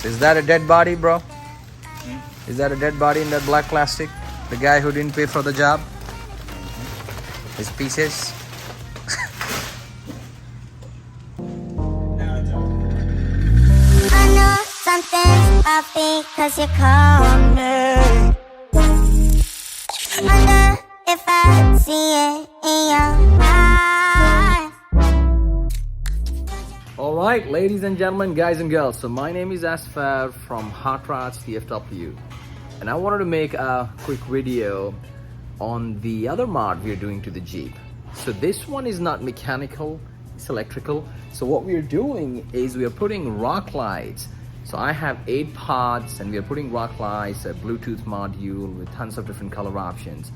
So is that a dead body, bro? Is that a dead body in that black plastic? The guy who didn't pay for the job? His pieces? I know something's up because you called me. Wonder if I see it in your eyes. Alright, ladies and gentlemen, guys and girls. So my name is Asfar from Hot Rods DFW. And I wanted to make a quick video on the other mod we're doing to the Jeep. So this one is not mechanical, it's electrical. So what we're doing is we're putting rock lights. So I have 8 pods and we're putting rock lights, a Bluetooth module with tons of different color options.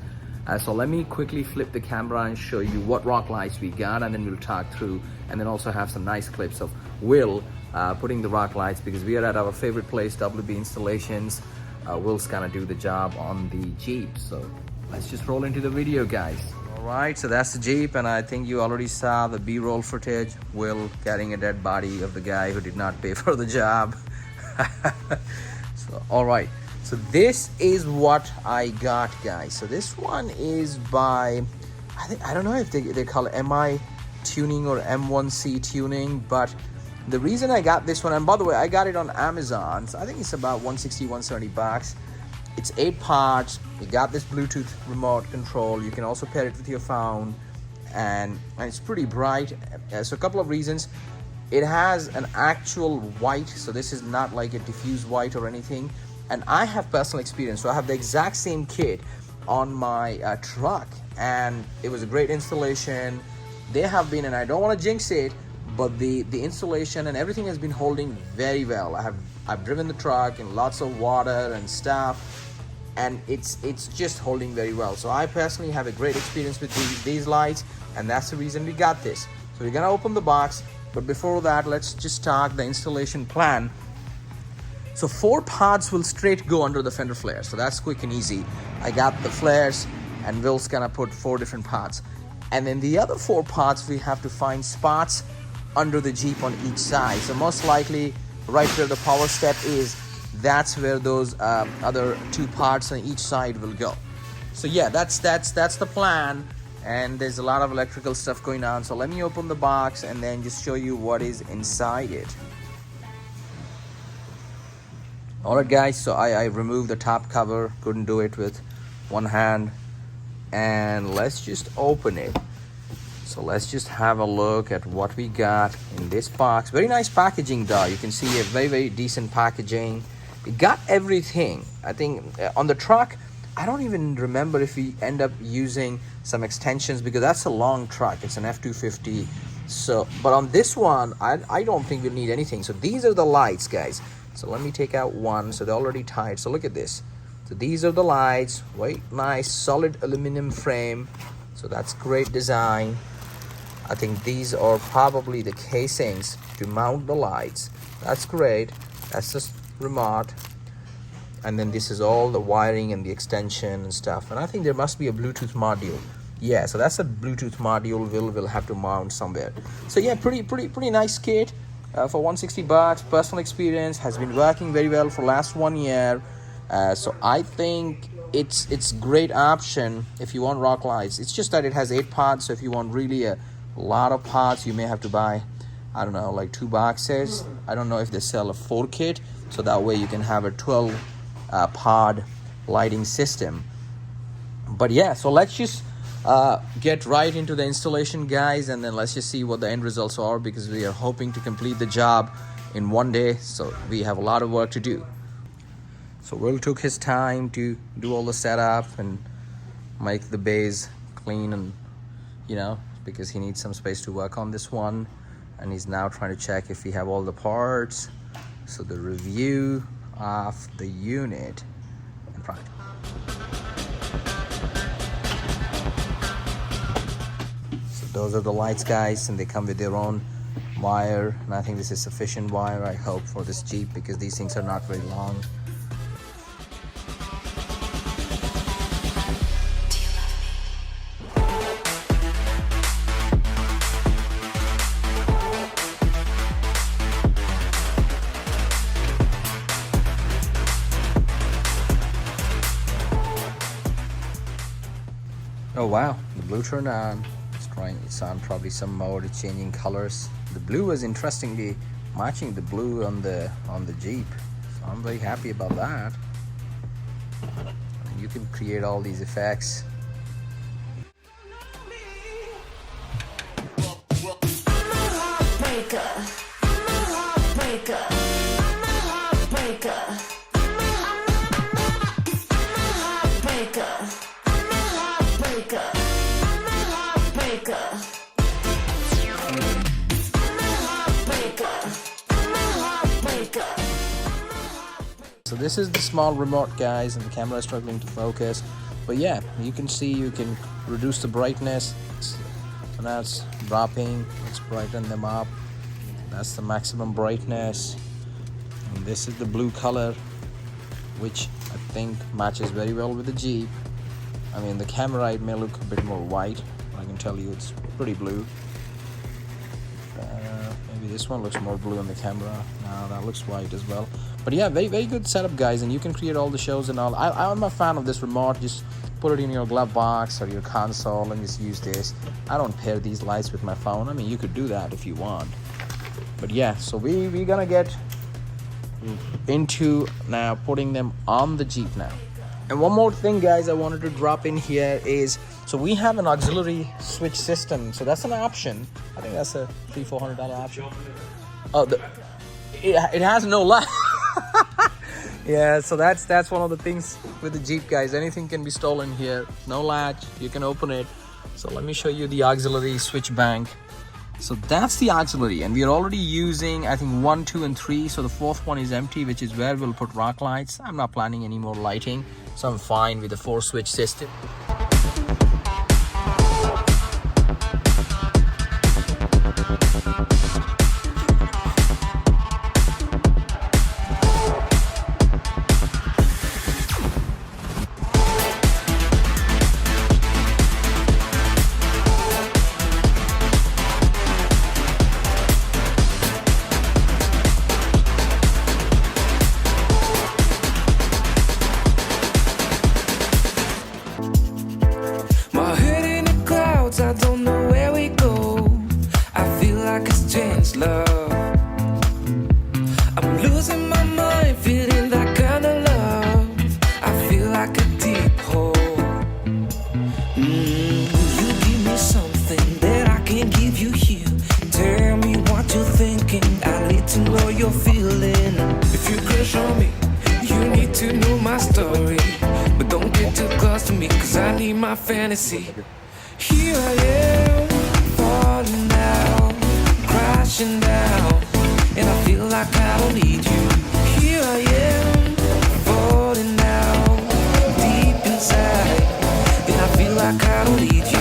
So let me quickly flip the camera and show you what rock lights we got, and then we'll talk through, and then also have some nice clips of Will putting the rock lights, because we are at our favorite place, WB Installations. Will's gonna do the job on the Jeep. So let's just roll into the video, guys. All right, so that's the Jeep, and I think you already saw the B-roll footage. Will getting a dead body of the guy who did not pay for the job. So all right, so this is what I got, guys. So this one is by, I don't know if they call it MI tuning or M1C tuning, but the reason I got this one, and by the way, I got it on Amazon, so I think it's about 160, 170 bucks. It's 8 parts. You got this Bluetooth remote control. You can also pair it with your phone, and it's pretty bright. So a couple of reasons. It has an actual white, so this is not like a diffuse white or anything. And I have personal experience, so I have the exact same kit on my truck, and it was a great installation. They have been, and I don't want to jinx it, but the installation and everything has been holding very well. I've driven the truck in lots of water and stuff, and it's just holding very well. So I personally have a great experience with these lights, and that's the reason we got this. So we're gonna open the box, but before that, let's just talk the installation plan. So 4 pods will straight go under the fender flares, so that's quick and easy. I got the flares, and Will's gonna put 4 different pods, and then the other 4 pods we have to find spots under the Jeep on each side. So most likely right where the power step is, that's where those other 2 pods on each side will go. So yeah, that's the plan, and there's a lot of electrical stuff going on. So let me open the box and then just show you what is inside it. Alright guys, so I removed the top cover, couldn't do it with one hand, and let's just open it. So let's just have a look at what we got in this box. Very nice packaging though. You can see a very decent packaging. It got everything. I think on the truck, I don't even remember if we end up using some extensions, because that's a long truck. It's an F250. So, but on this one, I don't think we'll need anything. So these are the lights, guys. So let me take out one. So they're already tied. So look at this. So these are the lights. Very nice, solid aluminum frame. So that's great design. I think these are probably the casings to mount the lights. That's great. That's just remote. And then this is all the wiring and the extension and stuff. And I think there must be a Bluetooth module. Yeah, so that's a Bluetooth module we'll have to mount somewhere. So yeah, pretty nice kit for 160 bucks. Personal experience, has been working very well for last 1 year. So I think it's great option if you want rock lights. It's just that it has 8 pods, so if you want really a lot of pods, you may have to buy, I don't know, like 2 boxes. I don't know if they sell a 4 kit, so that way you can have a 12 pod lighting system. But yeah, so let's just get right into the installation, guys, and then let's just see what the end results are, because we are hoping to complete the job in 1 day, so we have a lot of work to do. So Will took his time to do all the setup and make the base clean, and because he needs some space to work on this one, and he's now trying to check if we have all the parts. So the review of the unit in front. So those are the lights, guys, and they come with their own wire, and I think this is sufficient wire, I hope, for this Jeep, because these things are not very long. Oh wow, the blue turned on. It's on probably some mode. It's changing colors. The blue was interestingly matching the blue on the Jeep. So I'm very happy about that. And you can create all these effects. So this is the small remote, guys, and the camera is struggling to focus. But yeah, you can see you can reduce the brightness. So now it's dropping. Let's brighten them up. That's the maximum brightness. And this is the blue color, which I think matches very well with the Jeep. I mean, the camera it may look a bit more white, but I can tell you it's pretty blue. Maybe this one looks more blue on the camera. No, that looks white as well. But yeah, very, very good setup, guys, and you can create all the shows and all. I'm a fan of this remote. Just put it in your glove box or your console and just use this. I don't pair these lights with my phone. I mean, you could do that if you want. But yeah, so we're gonna get into now putting them on the Jeep now. And one more thing, guys, I wanted to drop in here is, so we have an auxiliary switch system. So that's an option. I think that's a $300-400 option. Oh, it has no latch. Yeah, so that's one of the things with the Jeep, guys. Anything can be stolen here. No latch. You can open it. So let me show you the auxiliary switch bank. So that's the auxiliary, and we are already using, I think, 1, 2, and 3. So the fourth one is empty, which is where we'll put rock lights. I'm not planning any more lighting, so I'm fine with the 4-switch system. I don't know where we go. I feel like it's changed, love. I'm losing my mind, feeling that kind of love. I feel like a deep hole. You give me something that I can't give you here. Tell me what you're thinking. I need to know you're feeling. If you crush on me, you need to know my story. But don't get too close to me, cause I need my fantasy. Here I am, falling down, crashing down, and I feel like I don't need you. Here I am, falling down, deep inside, and I feel like I don't need you.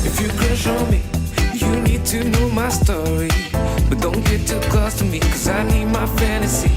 If you crush on me, you need to know my story. But don't get too close to me, cause I need my fantasy.